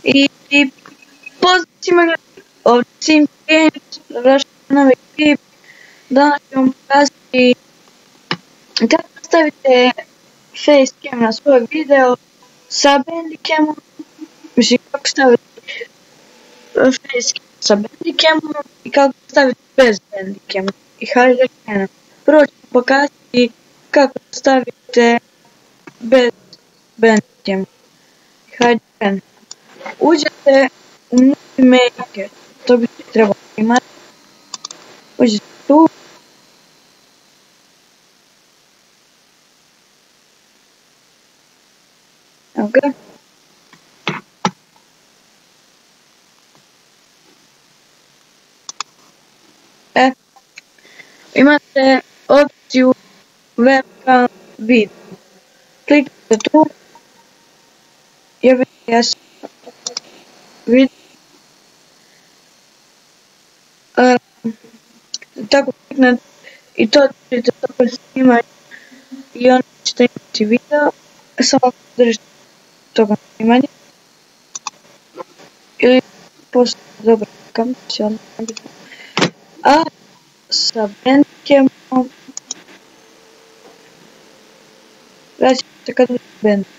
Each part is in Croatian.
I pozdrav svima gledati, ovdje Sim Games, dobrodošli na novi klip. Danas ću vam pokazati kako stavite facecam na svoj video sa bandicamom, mislim kako staviti facecam sa bandicamom i kako staviti bez bandicama. I hajde da krenemo. Prvo ću vam pokazati kako stavite bez bandicama. I hajde da krenemo. Uđete u Movie Maker, to bi trebalo imati. Uđete tu. Evo ga. Imate opciju webcam video. Kliknite tu. Yes. Video. Tako kliknete i to ćete dobro snimati i onda ćete imati video. Samo držite toga snimanja. Ili postavite dobro kameru, a sa bandicamom vraćate se kad bude bandicam.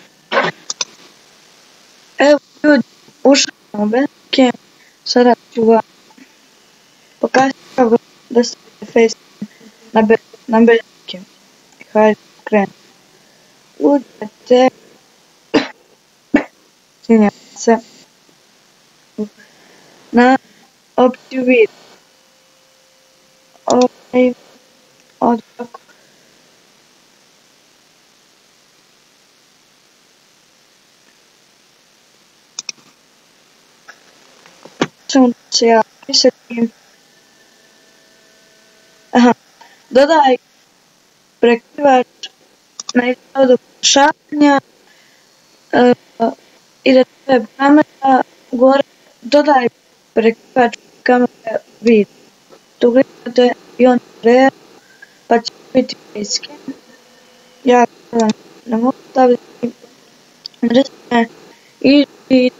Evo ljudi, ušli smo u bandicam, sada ću vam pokazati kako da stavite facecam na bandicam. Hajde krenemo. Uđete se na opciju video. Ovako. Samo da se ja prisjetim. Dodaj prekrivač na izgledu poboljšanja. Idete web kamera, gore dodaj prekrivač kamere video. Tu gledate i on real, pa će biti facecam. Ja ne mogu staviti resme i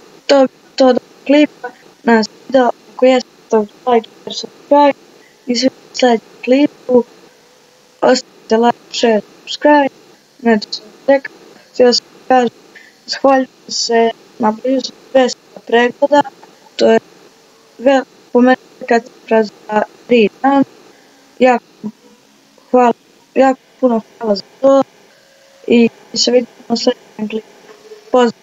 to do klipa nas video. Ako jeste, stavite like i subscribe i svi u sljedećem klipu. Ostavite like, share, subscribe. Neću sam rekao, htio sam kažem, zahvaljujem se na blizu 200 pregleda. To je po meni kad cifra za 3 dana. Jako puno hvala za to i se vidimo u sljedećem klipu. Pozdrav!